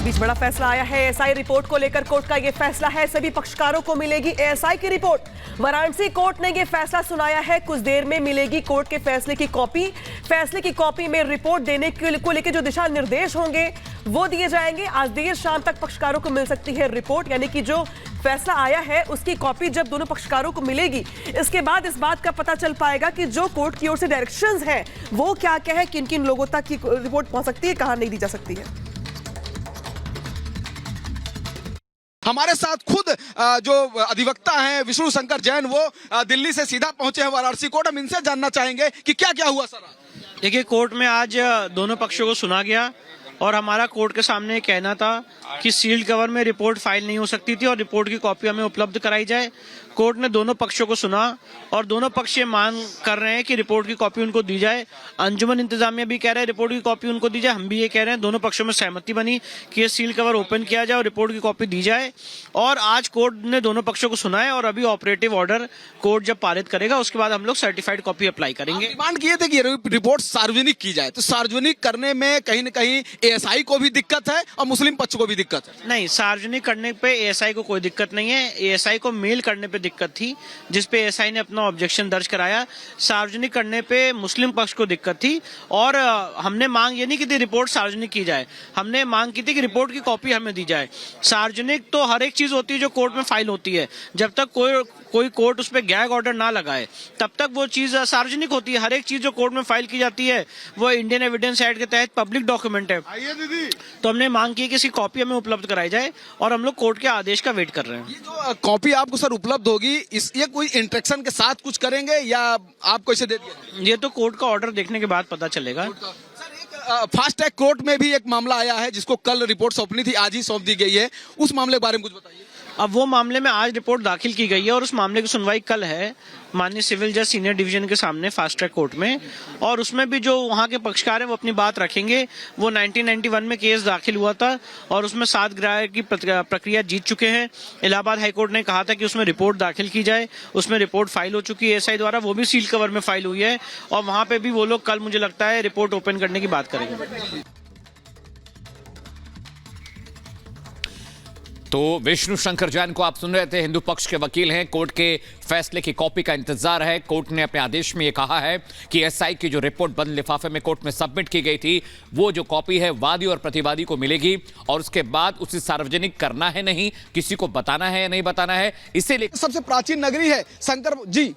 बीच बड़ा फैसला आया है। एएसआई रिपोर्ट को लेकर कोर्ट का यह फैसला है। सभी पक्षकारों को मिलेगी एएसआई की रिपोर्ट। वाराणसी कोर्ट ने यह फैसला सुनाया है। कुछ देर में मिलेगी कोर्ट के फैसले की कॉपी। फैसले की कॉपी में रिपोर्ट देने को लेकर जो दिशा निर्देश होंगे वो दिए जाएंगे। आज देर शाम तक पक्षकारों को मिल सकती है रिपोर्ट, यानी कि जो फैसला आया है उसकी कॉपी जब दोनों पक्षकारों को मिलेगी, इसके बाद इस बात का पता चल पाएगा कि जो कोर्ट की ओर से डायरेक्शंस हैं वो क्या क्या है, किन किन लोगों तक की रिपोर्ट पहुंच सकती है, कहां नहीं दी जा सकती है। हमारे साथ खुद जो अधिवक्ता हैं विष्णु शंकर जैन, वो दिल्ली से सीधा पहुंचे हैं वाराणसी कोर्ट। हम इनसे जानना चाहेंगे कि क्या क्या हुआ सर। देखिए, कोर्ट में आज दोनों पक्षों को सुना गया और हमारा कोर्ट के सामने कहना था कि सील्ड कवर में रिपोर्ट फाइल नहीं हो सकती थी और रिपोर्ट की कॉपी हमें उपलब्ध कराई जाए। कोर्ट ने दोनों पक्षों को सुना और दोनों पक्ष ये मांग कर रहे हैं कि रिपोर्ट की कॉपी उनको दी जाए। अंजुमन इंतजामिया भी कह रहे हैं रिपोर्ट की कॉपी उनको दी जाए, हम भी ये कह रहे हैं। दोनों पक्षों में सहमति बनी कि ये सील कवर ओपन किया जाए और रिपोर्ट की कॉपी दी जाए। और आज कोर्ट ने दोनों पक्षों को सुना है और अभी ऑपरेटिव ऑर्डर कोर्ट जब पारित करेगा उसके बाद हम लोग सर्टिफाइड कॉपी अप्लाई करेंगे। डिमांड किए थे कि रिपोर्ट सार्वजनिक की जाए, तो सार्वजनिक करने में कहीं न कहीं एएसआई को भी दिक्कत है और मुस्लिम पक्ष को भी दिक्कत है। नहीं, सार्वजनिक करने पे एएसआई को कोई दिक्कत नहीं है। एएसआई को मेल करने पे दिक्कत थी, जिसपे एएसआई ने अपना ऑब्जेक्शन दर्ज कराया। सार्वजनिक करने पे मुस्लिम पक्ष को दिक्कत थी और हमने मांग ये नहीं की थी रिपोर्ट सार्वजनिक की जाए, हमने मांग की थी कि रिपोर्ट की कॉपी हमें दी जाए। सार्वजनिक तो हर एक चीज होती है जो कोर्ट में फाइल होती है, जब तक कोई कोर्ट उस पर गैग ऑर्डर ना लगाए तब तक वो चीज सार्वजनिक होती है। हर एक चीज जो कोर्ट में फाइल की जाती है वो इंडियन एविडेंस एक्ट के तहत पब्लिक डॉक्यूमेंट है। तो हमने मांग की कि इसकी कॉपी हमें उपलब्ध कराई जाए और हम लोग कोर्ट के आदेश का वेट कर रहे हैं। ये जो कॉपी आपको सर उपलब्ध होगी, ये कोई इंस्ट्रक्शन के साथ कुछ करेंगे या आपको इसे दे दिया? ये तो कोर्ट का ऑर्डर देखने के बाद पता चलेगा। फास्ट ट्रैक कोर्ट में भी एक मामला आया है जिसको कल रिपोर्ट सौंपनी थी, आज ही सौंप दी गई है। उस मामले के बारे में कुछ बताइए। अब वो मामले में आज रिपोर्ट दाखिल की गई है और उस मामले की सुनवाई कल है माननीय सिविल जज सीनियर डिवीजन के सामने फास्ट ट्रैक कोर्ट में। और उसमें भी जो वहाँ के पक्षकार हैं वो अपनी बात रखेंगे। वो 1991 में केस दाखिल हुआ था और उसमें 7 ग्राह्य की प्रक्रिया जीत चुके हैं। इलाहाबाद हाईकोर्ट ने कहा था कि उसमें रिपोर्ट दाखिल की जाए, उसमें रिपोर्ट फाइल हो चुकी है एएसआई द्वारा, वो भी सील कवर में फाइल हुई है और वहाँ पे भी वो लोग कल मुझे लगता है रिपोर्ट ओपन करने की बात करेंगे। तो विष्णु शंकर जैन को आप सुन रहे थे, हिंदू पक्ष के वकील हैं। कोर्ट के फैसले की कॉपी का इंतजार है। कोर्ट ने अपने आदेश में यह कहा है कि एएसआई की जो रिपोर्ट बंद लिफाफे में कोर्ट में सबमिट की गई थी, वो जो कॉपी है वादी और प्रतिवादी को मिलेगी और उसके बाद उसे सार्वजनिक करना है नहीं, किसी को बताना है या नहीं बताना है, इसीलिए सबसे प्राचीन नगरी है शंकर जी।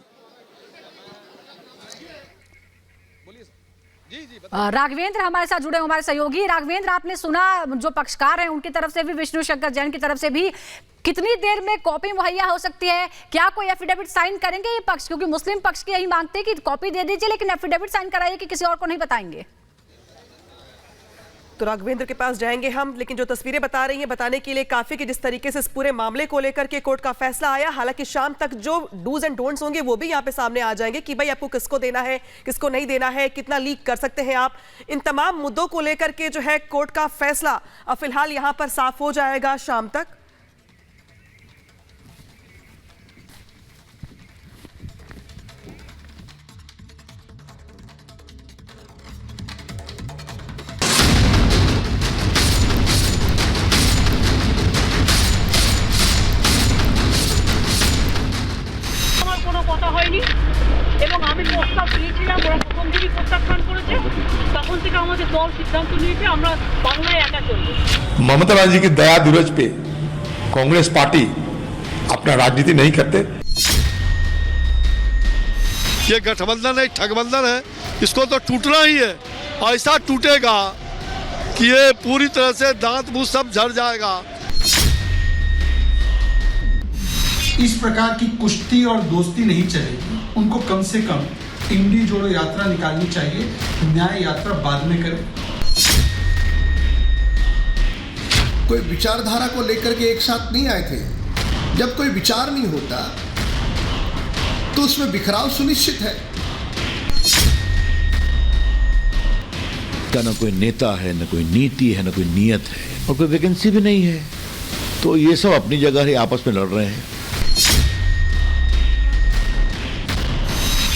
राघवेंद्र हमारे साथ जुड़े हमारे सहयोगी। राघवेंद्र, आपने सुना जो पक्षकार हैं उनकी तरफ से भी, विष्णु शंकर जैन की तरफ से भी, कितनी देर में कॉपी मुहैया हो सकती है? क्या कोई एफिडेविट साइन करेंगे ये पक्ष? क्योंकि मुस्लिम पक्ष की यही मांगते हैं कि कॉपी दे दीजिए लेकिन एफिडेविट साइन कराइए कि किसी और को नहीं बताएंगे। तो राघवेंद्र के पास जाएंगे हम, लेकिन जो तस्वीरें बता रही हैं बताने के लिए काफी कि जिस तरीके से इस पूरे मामले को लेकर के कोर्ट का फैसला आया। हालांकि शाम तक जो डूज एंड डोंट्स होंगे वो भी यहाँ पे सामने आ जाएंगे कि भाई आपको किसको देना है, किसको नहीं देना है, कितना लीक कर सकते हैं आप। इन तमाम मुद्दों को लेकर के जो है कोर्ट का फैसला अब फिलहाल यहाँ पर साफ हो जाएगा शाम तक। কথা হয়নি এবং আমি প্রস্তাব দিয়েছিলাম, ওরা প্রথম দিনই প্রত্যাখ্যান করেছে। তখন থেকে আমাদের দল সিদ্ধান্ত নিয়েছে আমরা বাংলায় একা চলবো। ममता बनर्जी की दया दुरज पे कांग्रेस पार्टी अपना राजनीति नहीं करते। ये गठबंधन है, ठगबंधन है, इसको तो टूटना ही है। ऐसा टूटेगा कि ये पूरी तरह से दांत मुंह सब झड़ जाएगा। इस प्रकार की कुश्ती और दोस्ती नहीं चलेगी। उनको कम से कम इंडी जोड़ो यात्रा निकालनी चाहिए, न्याय यात्रा बाद में करें। कोई विचारधारा को लेकर के एक साथ नहीं आए थे। जब कोई विचार नहीं होता तो उसमें बिखराव सुनिश्चित है। न कोई नेता है, न कोई नीति है, न कोई नियत है और कोई वैकेंसी भी नहीं है, तो ये सब अपनी जगह ही आपस में लड़ रहे हैं।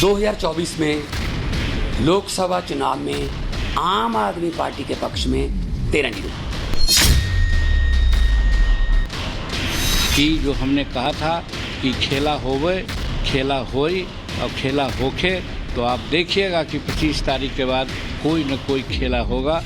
2024 में लोकसभा चुनाव में आम आदमी पार्टी के पक्ष में 13 नियुक्त। कि जो हमने कहा था कि खेला होवे, खेला होई और खेला होके, तो आप देखिएगा कि 25 तारीख के बाद कोई न कोई खेला होगा।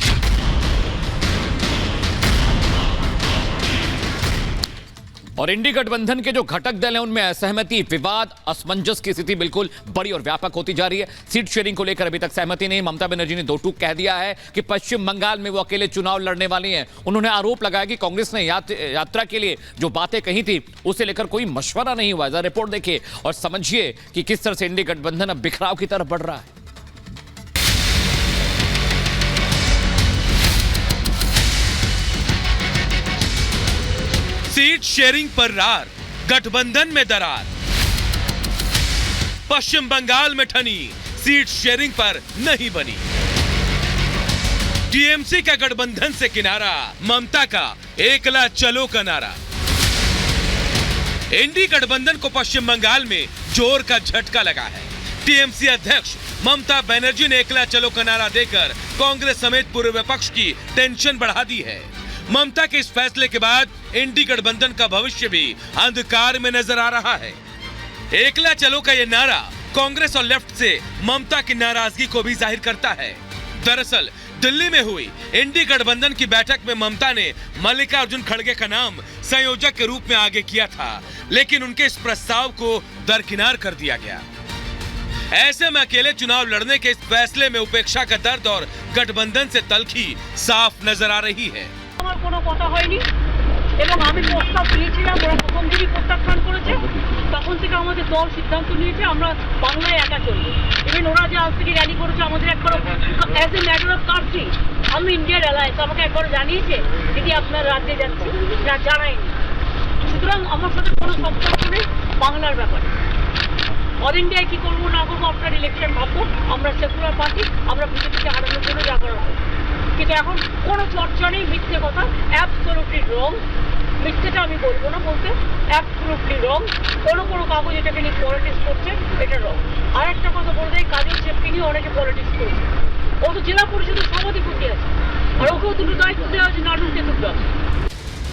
और इंडी गठबंधन के जो घटक दल हैं उनमें असहमति, विवाद, असमंजस की स्थिति बिल्कुल बड़ी और व्यापक होती जा रही है। सीट शेयरिंग को लेकर अभी तक सहमति नहीं। ममता बनर्जी ने दो टूक कह दिया है कि पश्चिम बंगाल में वो अकेले चुनाव लड़ने वाली हैं। उन्होंने आरोप लगाया कि कांग्रेस ने यात्रा के लिए जो बातें कही थी उसे लेकर कोई मशवरा नहीं हुआ। जरा रिपोर्ट देखिए और समझिए कि किस तरह से इंडी गठबंधन अब बिखराव की तरफ बढ़ रहा है। सीट शेयरिंग पर रार, गठबंधन में दरार। पश्चिम बंगाल में ठनी सीट शेयरिंग पर नहीं बनी। टीएमसी का गठबंधन से किनारा, ममता का एकला चलो का नारा। इंडी गठबंधन को पश्चिम बंगाल में जोर का झटका लगा है। टीएमसी अध्यक्ष ममता बनर्जी ने एकला चलो का नारा देकर कांग्रेस समेत पूरे विपक्ष की टेंशन बढ़ा दी है। ममता के इस फैसले के बाद इंडी गठबंधन का भविष्य भी अंधकार में नजर आ रहा है। एकला चलो का यह नारा कांग्रेस और लेफ्ट से ममता की नाराजगी को भी जाहिर करता है। दरअसल दिल्ली में हुई इंडी गठबंधन की बैठक में ममता ने मल्लिकार्जुन खड़गे का नाम संयोजक के रूप में आगे किया था, लेकिन उनके इस प्रस्ताव को दरकिनार कर दिया गया। ऐसे में अकेले चुनाव लड़ने के इस फैसले में उपेक्षा का दर्द और गठबंधन से तलखी साफ नजर आ रही है। আমার কোনো কথা হয়নি এবং আমি প্রস্তাব দিয়েছিলাম, ওরা প্রথম দিনই প্রত্যাখ্যান করেছে। তখন থেকে আমাদের দল সিদ্ধান্ত নিয়েছে আমরা বাংলায় একা চলবো। ইভেন ওরা যে আজ থেকে র্যালি করেছে আমাদের একবার as a matter of country, আমি ইন্ডিয়ার অ্যালায়েন্স আমাকে একবার জানিয়েছে দিদি আপনার রাজ্যে যাচ্ছি, না জানায়নি। সুতরাং আমার সাথে কোনো সম্পর্ক নেই বাংলার ব্যাপারে। অল ইন্ডিয়ায় কি করবো না করবো আপনার ইলেকশন ভাববো। আমরা সেকুলার পার্টি, আমরা বিজেপিকে হারানোর জন্য যা করা হবে। কিন্তু এখন কোনো চর্চা নেই, মিথ্যে কথা, অ্যাবসলিউটলি রং। মিথ্যেটা আমি বলবো না, বলতে অ্যাবসলিউটলি রং। কোনো কাগজ এটাকে নিয়ে পলিটিক্স করছে, এটা রং। আর একটা কথা বলতে এই কাজের চেপকে নিয়ে অনেকে পলিটিক্স করছে। ও তো জেলা পরিষদের সভাধিপতি আছে, আর ওকেও দুটো দায়িত্ব দেওয়া হয়েছে নাটক তেতুলটা।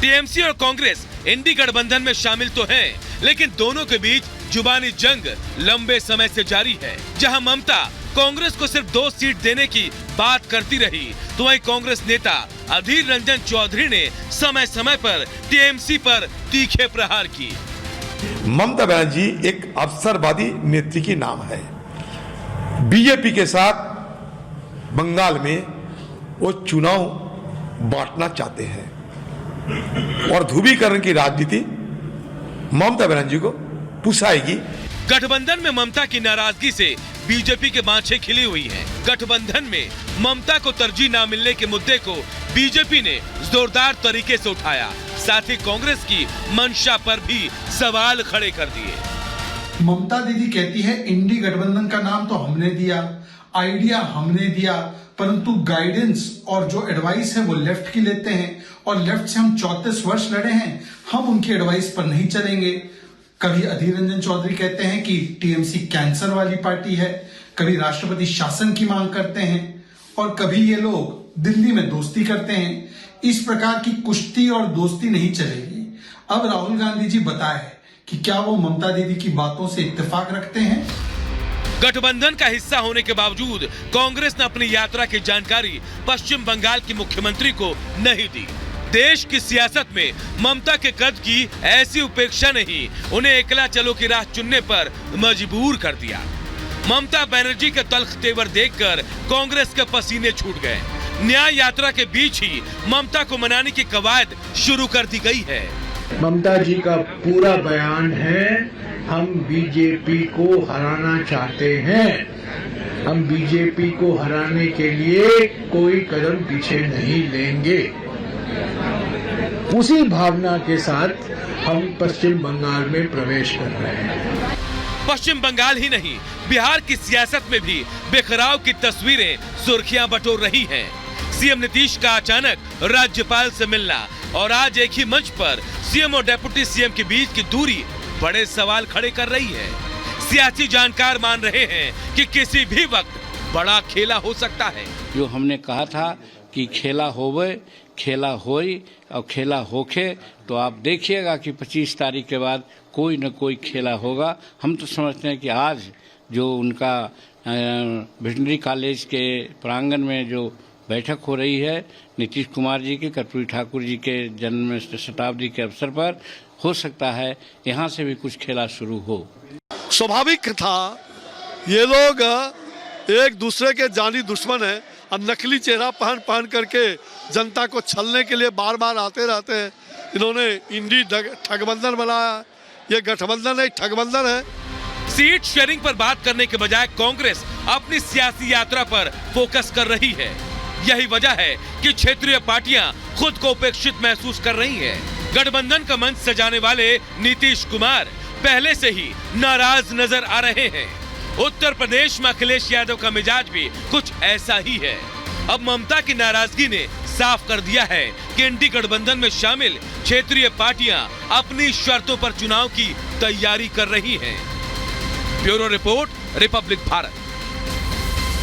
टीएमसी और कांग्रेस इंडी गठबंधन में शामिल तो हैं, लेकिन दोनों के बीच जुबानी जंग लंबे समय से जारी है। जहां ममता कांग्रेस को सिर्फ 2 सीट देने की बात करती रही, तो वहीं कांग्रेस नेता अधीर रंजन चौधरी ने समय समय पर टीएमसी पर तीखे प्रहार किए। ममता बनर्जी एक अवसरवादी नेत्री की नाम है। बीजेपी के साथ बंगाल में वो चुनाव बांटना चाहते हैं और ध्रुवीकरण की राजनीति ममता बनर्जी को पुसाएगी। गठबंधन में ममता की नाराजगी से बीजेपी के बाँछें खिली हुई हैं। गठबंधन में ममता को तरजीह न मिलने के मुद्दे को बीजेपी ने जोरदार तरीके से उठाया, साथ ही कांग्रेस की मंशा पर भी सवाल खड़े कर दिए। ममता दीदी कहती है इंडी गठबंधन का नाम तो हमने दिया, आइडिया हमने दिया, परंतु गाइडेंस और जो एडवाइस है वो लेफ्ट की लेते हैं और लेफ्ट से हम 34 वर्ष लड़े हैं, हम उनकी एडवाइस पर नहीं चलेंगे। कभी अधीर रंजन चौधरी कहते हैं कि टीएमसी कैंसर वाली पार्टी है, कभी राष्ट्रपति शासन की मांग करते हैं और कभी ये लोग दिल्ली में दोस्ती करते हैं। इस प्रकार की कुश्ती और दोस्ती नहीं चलेगी। अब राहुल गांधी जी बताए कि क्या वो ममता दीदी की बातों से इत्तेफाक रखते हैं। गठबंधन का हिस्सा होने के बावजूद कांग्रेस ने अपनी यात्रा की जानकारी पश्चिम बंगाल की मुख्यमंत्री को नहीं दी। देश की सियासत में ममता के कद की ऐसी उपेक्षा ने ही उन्हें एकला चलो की राह चुनने पर मजबूर कर दिया। ममता बनर्जी के तल्ख तेवर देखकर कांग्रेस के पसीने छूट गए। न्याय यात्रा के बीच ही ममता को मनाने की कवायद शुरू कर दी गई है। ममता जी का पूरा बयान है, हम बीजेपी को हराना चाहते हैं, हम बीजेपी को हराने के लिए कोई कदम पीछे नहीं लेंगे। उसी भावना के साथ हम पश्चिम बंगाल में प्रवेश कर रहे हैं। पश्चिम बंगाल ही नहीं, बिहार की सियासत में भी बिखराव की तस्वीरें सुर्खियां बटोर रही हैं। सीएम नीतीश का अचानक राज्यपाल से मिलना और आज एक ही मंच पर सीएम और डिप्टी सीएम के बीच की दूरी बड़े सवाल खड़े कर रही है। सियासी जानकार मान रहे हैं कि किसी भी वक्त बड़ा खेला हो सकता है। जो हमने कहा था कि खेला होवे, खेला होई और खेला होके, तो आप देखिएगा कि 25 तारीख के बाद कोई न कोई खेला होगा। हम तो समझते हैं कि आज जो उनका वेटनरी कॉलेज के प्रांगण में जो बैठक हो रही है नीतीश कुमार जी की, कर्पूरी ठाकुर जी के जन्म शताब्दी के अवसर पर, हो सकता है यहाँ से भी कुछ खेला शुरू हो। स्वाभाविक था, ये लोग एक दूसरे के जानी दुश्मन हैं और नकली चेहरा पहन करके जनता को छलने के लिए बार बार आते रहते हैं। इन्होंने इंडी ठगबंधन बनाया, ये गठबंधन है, ठगबंधन है। सीट शेयरिंग पर बात करने के बजाय कांग्रेस अपनी सियासी यात्रा पर फोकस कर रही है। यही वजह है कि क्षेत्रीय पार्टियां खुद को उपेक्षित महसूस कर रही हैं। गठबंधन का मंच सजाने वाले नीतीश कुमार पहले से ही नाराज नजर आ रहे हैं। उत्तर प्रदेश में अखिलेश यादव का मिजाज भी कुछ ऐसा ही है। अब ममता की नाराजगी ने साफ कर दिया है कि इंडी गठबंधन में शामिल क्षेत्रीय पार्टियां अपनी शर्तों पर चुनाव की तैयारी कर रही हैं। Bureau report, Republic Bharat.